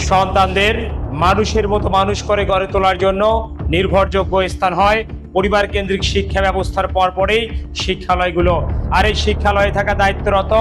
সন্তানদের মানুষের মতো মানুষ করে গড়ে তোলার জন্য নির্ভরযোগ্য স্থান হয় পরিবার কেন্দ্রিক শিক্ষা ব্যবস্থার পরপরেই শিক্ষালয়গুলো। আর এই শিক্ষালয়ে থাকা দায়িত্বরত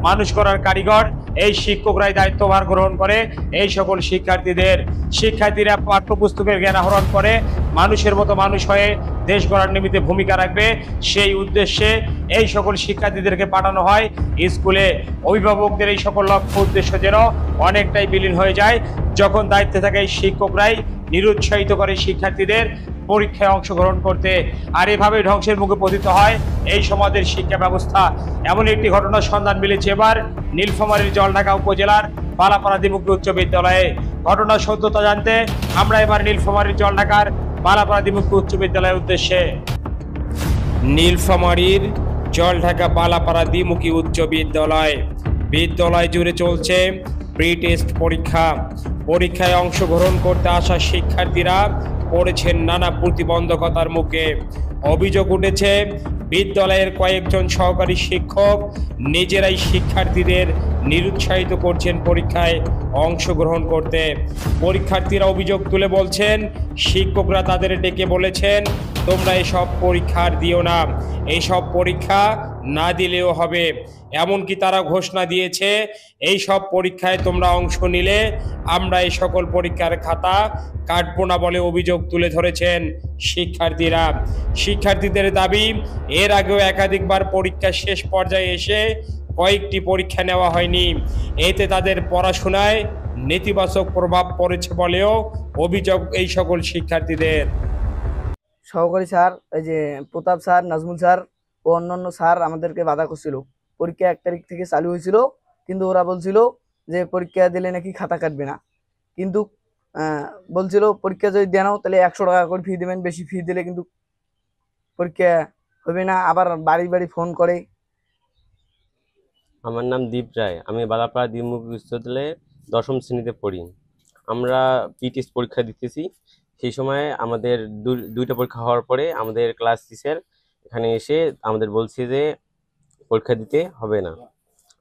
মানুষ করার কারিগর এই শিক্ষকরাই দায়িত্বভার গ্রহণ করে এই সকল শিক্ষার্থীরা পাঠ্যপুস্তকের জ্ঞান আহরণ করে মানুষের মতো মানুষ হয়ে দেশ গড়ার নিমিত্তে ভূমিকা রাখবে। সেই উদ্দেশ্যে এই সকল শিক্ষার্থীদেরকে পাঠানো হয় স্কুলে। অভিভাবকদের এই সকল লক্ষ্য উদ্দেশ্য যেন অনেকটাই বিলীন হয়ে যায় যখন দায়িত্বে থাকে এই শিক্ষকরাই নিরুৎসাহিত করে শিক্ষার্থীদের পরীক্ষায় অংশগ্রহণ করতে। আর এভাবে ধ্বংসের মুখে পতিত হয় এই সমাজের শিক্ষা ব্যবস্থা। এমন একটি ঘটনার সন্ধান মিলেছে এবার নীলফামারীর জলঢাকা উপজেলার বালাপাড়া দ্বিমুখী উচ্চ বিদ্যালয়ে। ঘটনার সত্যতা জানতে আমরা এবার নীলফামারীর জলঢাকার বালাপাড়া দ্বিমুখী উচ্চ বিদ্যালয়ের উদ্দেশ্যে। নীলফামারীর জলঢাকা বালাপাড়া দ্বিমুখী উচ্চ বিদ্যালয় জুড়ে চলছে প্রি টেস্ট পরীক্ষায় অংশগ্রহণ করতে আসা শিক্ষার্থীরা পড়েছেন নানা প্রতিবন্ধকতার মুখে। অভিযোগ উঠেছে বিদ্যালয়ের কয়েকজন সহকারী শিক্ষক নিজেরাই শিক্ষার্থীদের নিরুৎসাহিত করছেন পরীক্ষায় অংশগ্রহণ করতে। পরীক্ষার্থীরা অভিযোগ তুলে বলছেন শিক্ষকরা তাদের ডেকে বলেছেন তোমরা এসব পরীক্ষা দিও না, এইসব পরীক্ষা না দিলেও হবে। এমনকি তারা ঘোষণা দিয়েছে এই সব পরীক্ষায় তোমরা অংশ নিলে আমরা এই সকল পরীক্ষার খাতা কাটবো না বলে অভিযোগ তুলে ধরেছেন শিক্ষার্থীদের দাবি এর আগেও একাধিকবার পরীক্ষা শেষ পর্যায়ে এসে কয়েকটি পরীক্ষা নেওয়া হয়নি, এতে তাদের পড়াশোনায় নেতিবাচক প্রভাব পড়েছে বলেও অভিযোগ এই সকল শিক্ষার্থীদের। সহকারী স্যার এই যে প্রতাপ স্যার, নাজমুল স্যার ও অন্যান্য স্যার আমাদেরকে বাধা করছিল। পরীক্ষা 1 তারিখ থেকে চালু হয়েছিল, কিন্তু ওরা বলছিল যে পরীক্ষা দিলে নাকি খাতা কাটবে না। কিন্তু বলছিল পরীক্ষা যদি দেন তাহলে 100 টাকা করে ফি দেবেন, বেশি ফি দিলে কিন্তু পরীক্ষা হবে না। আবার বাড়ি বাড়ি ফোন করে। আমার নাম দীপ রায়, আমি বালাপাড়া দ্বিমুখী উচ্চ বিদ্যালয়ে 10ম শ্রেণীতে পড়ি। আমরা প্রি টেস্ট পরীক্ষা দিতেছি। সেই সময় আমাদের দুইটা পরীক্ষা হওয়ার পরে আমাদের ক্লাস টিচার এখানে এসে আমাদের বলছে যে পরীক্ষা দিতে হবে না।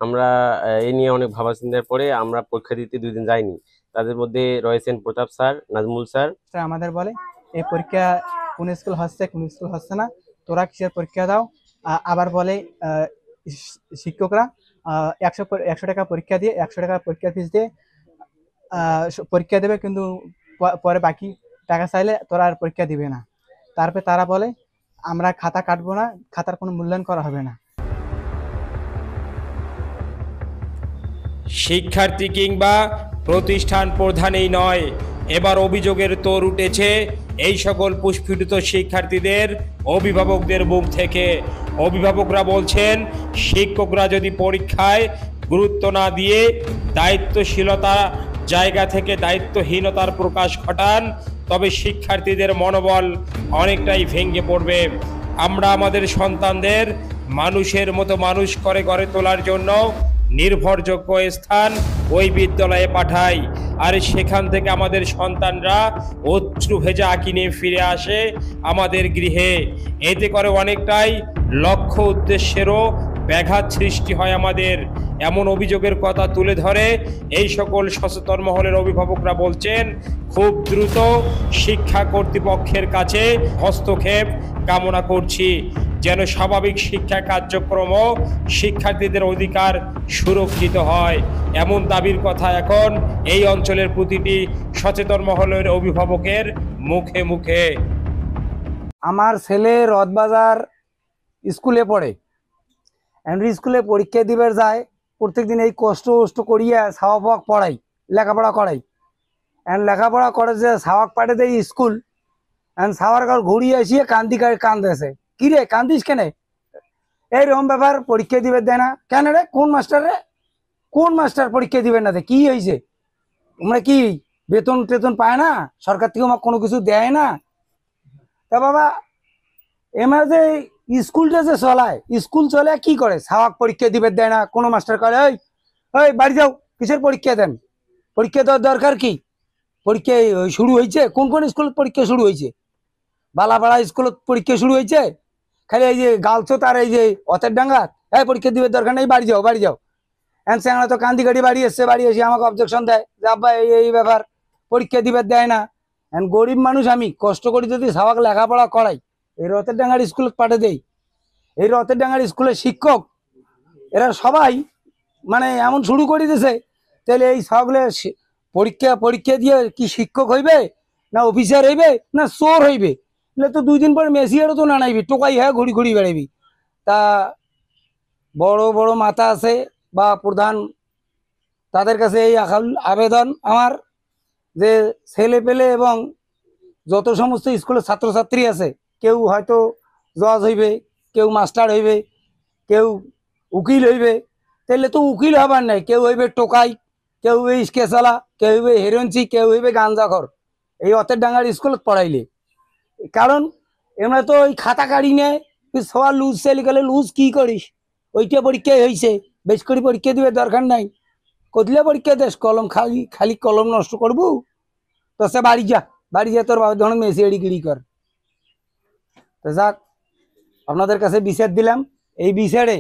আমরা এ নিয়ে অনেক ভাবা চিন্তার পরে আমরা পরীক্ষা দিতে 2 দিন যাইনি। তাদের মধ্যে রয়েছেন প্রতাপ স্যার, নাজমুল স্যার। আমাদের বলে এই পরীক্ষা কোন স্কুল হচ্ছে না, তোরা কিসের পরীক্ষা দাও। আবার বলে শিক্ষকরা 100 টাকা পরীক্ষা দিয়ে 100 টাকা পরীক্ষা ফিস দিয়ে পরীক্ষা দেবে, কিন্তু পরে বাকি টাকা চাইলে তোরা আর পরীক্ষা দিবে না। তারপরে তারা বলে আমরা খাতা কাটবো না, খাতার কোনো মূল্যায়ন করা হবে না। শিক্ষার্থী কিংবা প্রতিষ্ঠান প্রধানেই নয়, এবার অভিযোগের তোর উঠেছে এই সকল পুষ্পিত শিক্ষার্থীদের অভিভাবকদের মুখ থেকে। অভিভাবকরা বলছেন শিক্ষকরা যদি পরীক্ষায় গুরুত্ব না দিয়ে দায়িত্বশীলতা জায়গা থেকে দায়িত্বহীনতার প্রকাশ ঘটান তবে শিক্ষার্থীদের মনোবল অনেকটাই ভেঙে পড়বে। আমরা আমাদের সন্তানদের মানুষের মতো মানুষ করে গড়ে তোলার জন্য নির্ভরযোগ্য স্থান ওই বিদ্যালয়ে পাঠাই, আর সেখান থেকে আমাদের সন্তানরা অশ্রু ভেজা আঁকি নিয়ে ফিরে আসে আমাদের গৃহে। এতে করে অনেকটাই লক্ষ্য উদ্দেশ্যেরও ব্যাঘাত সৃষ্টি হয় আমাদের। এমন অভিযোগের কথা তুলে ধরে এই সকল সচেতন মহলের অভিভাবকরা বলছেন খুব দ্রুত শিক্ষা কর্তৃপক্ষের কাছে হস্তক্ষেপ কামনা করছি যেন স্বাভাবিক শিক্ষা কার্যক্রম ও শিক্ষার্থীদের অধিকার সুরক্ষিত হয়। এমন দাবির কথা এখন এই অঞ্চলের প্রতিটি সচেতন মহলের অভিভাবকের মুখে মুখে। আমার ছেলে রথবাজার স্কুলে পড়ে, স্কুলে পরীক্ষা দিবার যায়। প্রত্যেকদিন এই কষ্ট করিয়া সাওয়াক পড়াই, লেখাপড়া করাই। লেখাপড়া করে যে সাওয়াক পাঠে দেয় স্কুল, সাওয়ার ঘর ঘুরিয়ে আসিয়ে কান্দেছে। কি রে কান্দিস কেন? এইরকম ব্যাপার, পরীক্ষা দিবে দেয় না কেন রে? কোন মাস্টার পরীক্ষা দিবে না? কি হয়েছে? তোমরা কি বেতন পায় না? সরকার থেকে আমার কোনো কিছু দেয় না? তা বাবা এমার যে স্কুলটা যে চলায়, স্কুল চলে কি করে? সাওয়াক পরীক্ষা দিবে দেয় না, কোনো মাস্টার করে ওই বাড়ি যাও, কিসের পরীক্ষা দেন? পরীক্ষা দেওয়ার দরকার কি? পরীক্ষা শুরু হয়েছে? কোন স্কুল পরীক্ষা শুরু হয়েছে? বালাপাড়া স্কুল পরীক্ষা শুরু হয়েছে? খালি এই যে গার্লস আর এই যে অতের ডাঙ্গা পরীক্ষা দিবে দরকার নেই, বাড়ি যাও। চ্যাংড়া তো কান্দি গাড়ি বাড়ি এসছে, বাড়ি এসে আমাকে অবজেকশন দেয় যে আব্বা এই এই ব্যাপার, পরীক্ষা দিবার দেয় না। গরিব মানুষ, আমি কষ্ট করি যদি সাবাক লেখাপড়া করাই, এই রথের ডাঙ্গার স্কুলে পাঠিয়ে দেই। এই রথের ডাঙ্গার স্কুলের শিক্ষক এরা সবাই মানে এমন শুরু করে দিয়েছে, তাহলে এই সকলে পরীক্ষা দিয়ে কি শিক্ষক হইবে, না অফিসার হইবে, না চোর হইবে? এলে তো 2 দিন পরে মেসিয়ারও তো নানাইবি, টোকাই হ্যাঁ ঘুরি ঘুরি বেড়াবি। তা বড় বড় মাথা আছে বা প্রধান, তাদের কাছে এই আবেদন আমার, যে ছেলে পেলে এবং যত সমস্ত স্কুলের ছাত্রছাত্রী আছে, কেউ হয়তো জজ হইবে, কেউ মাস্টার হইবে, কেউ উকিল হইবে, তাহলে তো উকিল হবার নাই, কেউ হইবে টোকাই, কেউ হইবে স্কেচালা, কেউ হইবে হেরঞ্চি, কেউ হইবে গাঞ্জাখর এই অতের ডাঙ্গার স্কুলত পড়াইলে। কারণ এমরা তো ওই খাতা কাড়ি নেয়, তুই সবার লুজ ছেলে গেলে লুজ কি করিস, ওইটা পরীক্ষায় হয়েছে, বেশ করে পরীক্ষা দিবে দরকার নাই, কতলে পরীক্ষা দেশ কলম খালি খালি কলম নষ্ট করবো? তো সে বাড়ি যা, বাড়ি যা, তোর বাবার ধরনের মেসি এড়ি কর। তো যাক, আপনাদের কাছে বিচার দিলাম, এই বিচারে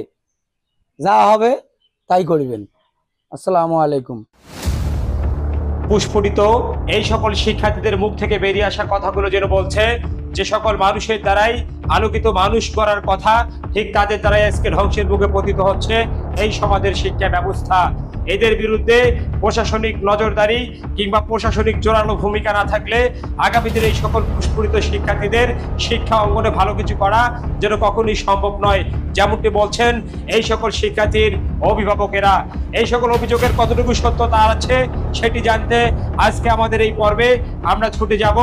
যা হবে তাই করবেন। আসসালামু আলাইকুম। পুষ্পটিত এই সকল শিক্ষার্থীদের মুখ থেকে বেরিয়ে আসা কথাগুলো যেন বলছে, যে সকল মানুষের দ্বারাই আলোকিত মানুষ গড়ার কথা, ঠিক তাদের দ্বারাই আজকে ধ্বংসের মুখে পতিত হচ্ছে এই সমাজের শিক্ষা ব্যবস্থা। এদের বিরুদ্ধে প্রশাসনিক নজরদারি কিংবা প্রশাসনিক জোরালো ভূমিকা না থাকলে আগামী দিনে এই সকল পুষ্পরিত শিক্ষার্থীদের শিক্ষা অঙ্গনে ভালো কিছু করা যেন কখনোই সম্ভব নয়। যেমনটি বলছেন এই সকল শিক্ষার্থীর অভিভাবকেরা। এই সকল অভিযোগের কতটুকু সত্যতা আছে সেটি জানতে আজকে আমাদের এই পর্বে আমরা ছুটে যাব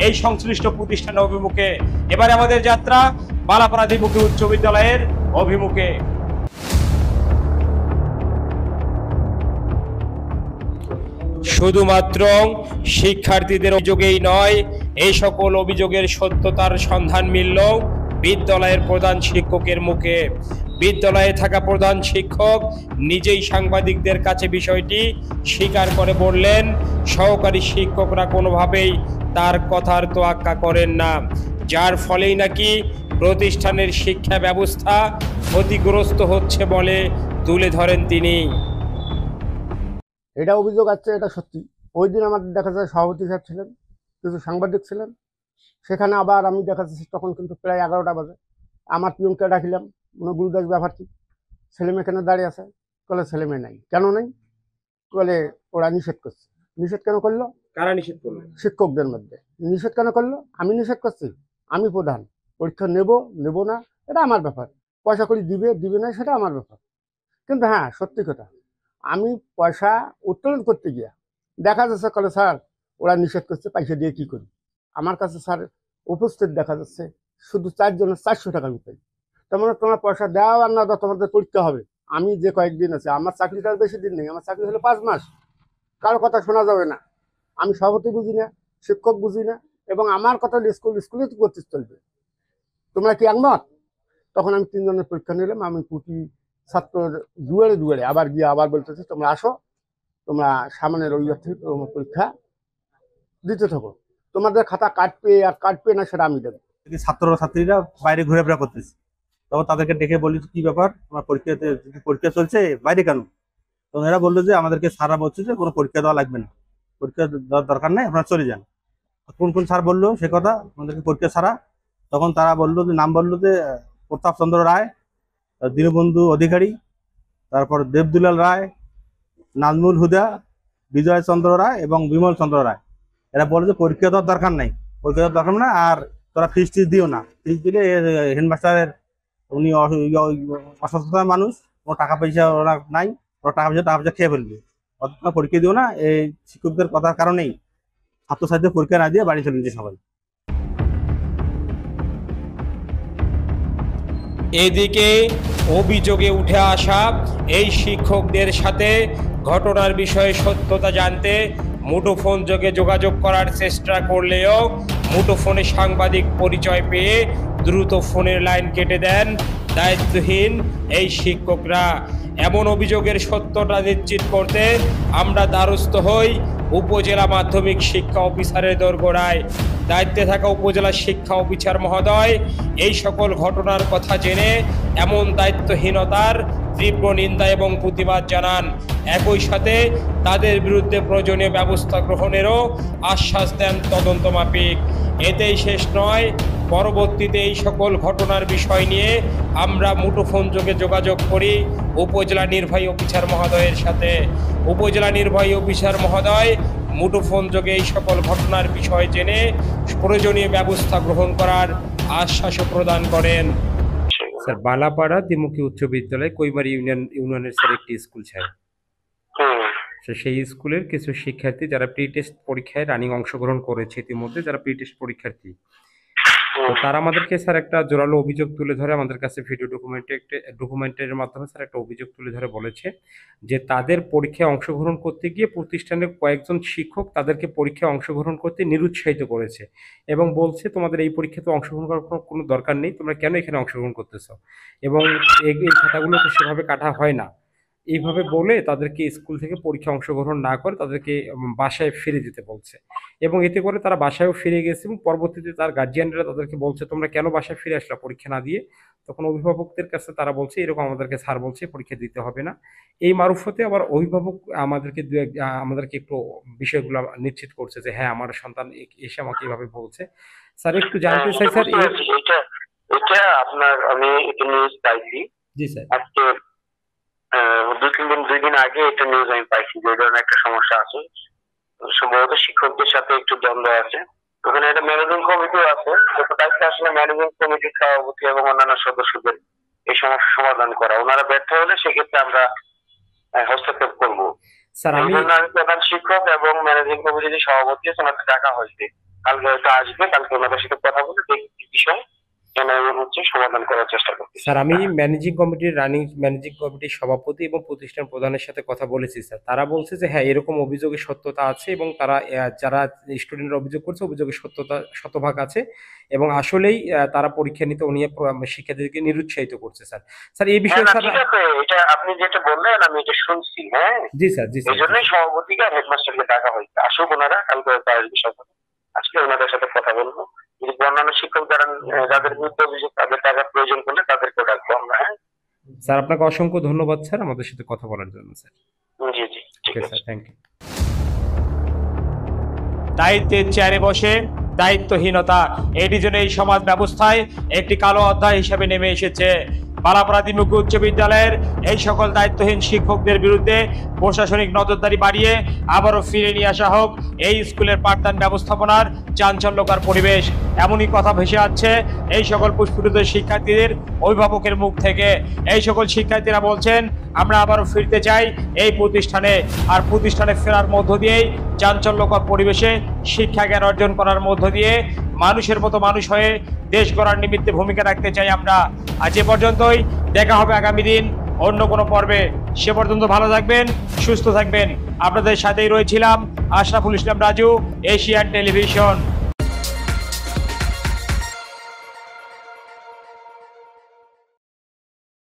এই সংশ্লিষ্ট প্রতিষ্ঠানের অভিমুখে। এবারে আমাদের যাত্রা বালাপাড়া দ্বিমুখী উচ্চ বিদ্যালয়ের অভিমুখে। শুধুমাত্র শিক্ষার্থীদের অভিযোগেই নয়, এই সকল অভিযোগের সত্যতার সন্ধান মিলল বিদ্যালয়ের প্রধান শিক্ষকের মুখে। বিদ্যালয়ে থাকা প্রধান শিক্ষক নিজেই সাংবাদিকদের কাছে বিষয়টি স্বীকার করে বললেন, সহকারী শিক্ষকরা কোনোভাবেই তার কথার তোয়াক্কা করেন না, যার ফলেই নাকি প্রতিষ্ঠানের শিক্ষা ব্যবস্থা ক্ষতিগ্রস্ত হচ্ছে বলে তুলে ধরেন তিনি। এটা অভিযোগ আছে, এটা সত্যি। ওই দিন আমাদের দেখা যায় সভাপতি স্যার ছিলেন, কিছু সাংবাদিক ছিলেন, সেখানে আবার আমি দেখা যাচ্ছে তখন কিন্তু প্রায় 11টা বাজে। আমার পিয়নকে ডাকিলাম, মনে গুরুদাস ব্যাপার কি, ছেলেমেয়ে এখানে দাঁড়িয়ে আছে? বলে ছেলেমেয়ে নাই। কেন নাই? বলে ওরা নিষেধ করছে। নিষেধ কেন করলো? কারা নিষেধ করলেন? শিক্ষকদের মধ্যে। নিষেধ কেন করলো? আমি নিষেধ করছি? আমি প্রধান, পরীক্ষা নেব না এটা আমার ব্যাপার, পয়সা করে দিবে না সেটা আমার ব্যাপার। কিন্তু হ্যাঁ, সত্যি কথা, আমি পয়সা উত্তোলন করতে গিয়া দেখা যাচ্ছে কলে স্যার ওরা নিষেধ করছে, পয়সা দিয়ে কি করি? আমার কাছে স্যার উপস্থিত দেখা যাচ্ছে শুধু 4 জনের 400 টাকা আমি পাই। তার মানে তোমার পয়সা দেওয়া আর না দেওয়া তোমাদের পরীক্ষা হবে। আমি যে কয়েকদিন আছে, আমার চাকরিটার বেশি দিন নেই, আমার চাকরি হলো 5 মাস, কারো কথা শোনা যাবে না। আমি সভাপতি বুঝি না, শিক্ষক বুঝি না, এবং আমার কথা স্কুলে তো করতে চলবে। তোমরা কি একমত? তখন আমি 3 জনের পরীক্ষা নিলাম। আমি প্রতি ছাত্র দুয়ারে আবার গিয়ে আবার বলতেছি, তোমরা আসো, তোমরা সামনের রবিবার থেকে পরীক্ষা দিতে থাকো, তোমাদের খাতা কাটবে না সেটা আমি দেবো। ছাত্রছাত্রীরা বাইরে ঘুরেফেরা করতেছে, তখন তাদেরকে ডেকে বলি কি ব্যাপার, আমার পরীক্ষা চলছে, বাইরে কেন? তখন এরা বললো যে আমাদেরকে স্যাররা বলছে যে কোনো পরীক্ষা দেওয়া লাগবে না, পরীক্ষা দেওয়ার দরকার নাই, আপনারা চলে যান। কোন স্যার বললো সে কথা আমাদেরকে পরীক্ষা ছাড়া? তখন তারা বললো যে নাম বললো যে প্রতাপ চন্দ্র রায়, দীনবন্ধু অধিকারী, তারপর দেবদুলাল রায়, নাজমুল হুদা, বিজয় চন্দ্র রায় এবং বিমল চন্দ্র রায়। এরা বলে যে পরীক্ষা দেওয়ার দরকার নাই, পরীক্ষা দেওয়ার দরকার না, আর তোরা ফিস দিও না। ফিস দিলে হেডমাস্টারের উনি অসুস্থতার মানুষ, কোনো টাকা পয়সা ওরা নাই, ওরা টাকা পয়সা খেয়ে ফেলবে, অত পরীক্ষা দিও না। এই শিক্ষকদের কথার কারণেই ছাত্রছাত্রীদের পরীক্ষা না দিয়ে বাড়ি চলে যেতে সবাই। এদিকে অভিযোগে উঠে আসা এই শিক্ষকদের সাথে ঘটনার বিষয়ে সত্যতা জানতে মুঠোফোন যোগে যোগাযোগ করার চেষ্টা করলেও মুঠোফোনে সাংবাদিক পরিচয় পেয়ে দ্রুত ফোনের লাইন কেটে দেন দায়িত্বহীন এই শিক্ষকরা। এমন অভিযোগের সত্যতা নিশ্চিত করতে আমরা দ্বারস্থ হই উপজেলা মাধ্যমিক শিক্ষা অফিসারের দোরগোড়ায়। দায়িত্বে থাকা উপজেলা শিক্ষা অফিসার মহোদয় এই সকল ঘটনার কথা জেনে এমন দায়িত্বহীনতার তীব্র নিন্দা এবং প্রতিবাদ জানান। একই সাথে তাদের বিরুদ্ধে প্রয়োজনীয় ব্যবস্থা গ্রহণেরও আশ্বাস দেন তদন্ত মাফিক। এতেই শেষ নয়, পরবর্তীতে এই সকল ঘটনার বিষয় নিয়ে আমরা মুঠোফোন যোগে যোগাযোগ করি উপজেলা নির্বাহী অফিসার মহোদয়ের সাথে। উপজেলা নির্বাহী অফিসার মহোদয় মুঠোফোন যোগে এই সকল ঘটনার বিষয় জেনে প্রয়োজনীয় ব্যবস্থা গ্রহণ করার আশ্বাসও প্রদান করেন। স্যার, বালাপাড়া দ্বিমুখী উচ্চ বিদ্যালয় কৈমারি ইউনিয়নের স্যার একটি স্কুল চাই। সেই স্কুলের কিছু শিক্ষার্থী যারা প্রি টেস্ট পরীক্ষায় রানিং অংশগ্রহণ করেছে ইতিমধ্যে, যারা প্রি টেস্ট পরীক্ষার্থী, তো তারা আমাদেরকে স্যার একটা জোরালো অভিযোগ তুলে ধরে আমাদের কাছে ভিডিও ডকুমেন্টের মাধ্যমে স্যার একটা অভিযোগ তুলে ধরে বলেছে যে তাদের পরীক্ষায় অংশগ্রহণ করতে গিয়ে প্রতিষ্ঠানের কয়েকজন শিক্ষক তাদেরকে পরীক্ষায় অংশগ্রহণ করতে নিরুৎসাহিত করেছে এবং বলছে তোমাদের এই পরীক্ষাতে অংশগ্রহণ করার কোনো দরকার নেই, তোমরা কেন এখানে অংশগ্রহণ করতেছো, এবং এই খাতাগুলো তো সেভাবে কাটা হয় না, এইভাবে বলে তাদেরকে স্কুল থেকে পরীক্ষা অংশগ্রহণ না করে তাদেরকে বাসায় ফিরে যেতে বলছে। এবং এতে করে তারা বাসায়ও ফিরে গেছে এবং পরবর্তীতে তার গার্জিয়ানরা তাদেরকে বলছে তোমরা কেন বাসায় ফিরে আসলা পরীক্ষা না দিয়ে। তখন অভিভাবকদের কাছে তারা বলছে এরকম আমাদেরকে স্যার বলছে পরীক্ষা দিতে হবে না। এই মারুফতে আবার অভিভাবক আমাদেরকে একটু বিষয়গুলো নিশ্চিত করছে যে হ্যাঁ আমার সন্তান এসে আমাকে এভাবে বলছে। স্যার একটু জানতে চাই স্যার এটা আপনার আমি এটা নিউজ পাইছি। জি স্যার। আজকে দুই দিন আগে এটা নিউজ আমি পাইছি যে ধরনের একটা সমস্যা আছে, সম্ভবত শিক্ষকদের সাথে একটু দ্বন্দ্ব আছে। ওখানে একটা ম্যানেজিং কমিটিও আছে, দায়িত্ব আসলে ম্যানেজিং কমিটির সভাপতি এবং অন্যান্য সদস্যদের এই সমস্যা সমাধান করা। ওনারা ব্যর্থ হলে সেক্ষেত্রে আমরা হস্তক্ষেপ করবো। স্যার আমি প্রধান শিক্ষক এবং ম্যানেজিং কমিটির সভাপতি ওনাদের ডাকা হয়েছে, কালকে হয়তো আসবে, কালকে ওনাদের সাথে কথা বলে দেখি বিষয় সমাধান করার চেষ্টা করছি। স্যার আমি ম্যানেজিং কমিটির সভাপতি এবং প্রতিষ্ঠান প্রধানের সাথে কথা বলেছি স্যার। তারা বলছে যে হ্যাঁ এরকম অভিযোগের সত্যতা আছে এবং তারা যারা স্টুডেন্টরা অভিযোগ করছে অভিযোগের সত্যতা শতভাগ আছে এবং আসলেই তারা পরীক্ষা নিতে শিক্ষার্থীদেরকে নিরুৎসাহিত করছে স্যার। স্যার এই বিষয়ে স্যার এটা আপনি যেটা বললেন আমি এটা শুনছি। হ্যাঁ জি স্যার, জি স্যার। এই জন্যই সভাপতিকে আর হেডমাস্টারকে ডাকা হয়েছে, আসুক ওনারা, কালকে আসবে সকালে, আজকে ওনাদের সাথে কথা বলবো। যদি অন্যান্য শিক্ষক যাদের বিরুদ্ধে অভিযোগ তাদের টাকার প্রয়োজন করলে তাদেরকে ডাকবো আমরা। হ্যাঁ স্যার, আপনাকে অসংখ্য ধন্যবাদ স্যার আমাদের সাথে কথা বলার জন্য স্যার। জি জি, ঠিক আছে স্যার, থ্যাংক ইউ। দায়িত্বের চেয়ারে বসে দায়িত্বহীনতা, এটি জন্য এই সমাজ ব্যবস্থায় একটি কালো অধ্যায় হিসেবে নেমে এসেছে। বালাপাড়া দ্বিমুখী উচ্চ বিদ্যালয়ের এই সকল দায়িত্বহীন শিক্ষকদের বিরুদ্ধে প্রশাসনিক নজরদারি বাড়িয়ে আবারও ফিরে নিয়ে আসা হোক এই স্কুলের পাঠদান ব্যবস্থাপনার চাঞ্চল্যকর পরিবেশ। এমনই কথা ভেসে আসছে এই সকল পুষ্পিত শিক্ষার্থীদের অভিভাবকের মুখ থেকে। এই সকল শিক্ষার্থীরা বলছেন আমরা আবারও ফিরতে চাই এই প্রতিষ্ঠানে, আর প্রতিষ্ঠানে ফেরার মধ্য দিয়েই চাঞ্চল্যকর পরিবেশে শিক্ষা জ্ঞান অর্জন করার মধ্য দিয়ে মানুষের মতো মানুষ হয়ে দেশ গড়ার নিমিত্তে ভূমিকা রাখতে চাই আমরা। আজ এ পর্যন্তই, দেখা হবে আগামী দিন অন্য কোনো পর্বে। সে পর্যন্ত ভালো থাকবেন, সুস্থ থাকবেন। আপনাদের সাথেই রয়েছিলাম আশরাফুল ইসলাম রাজু, এশিয়ান টেলিভিশন।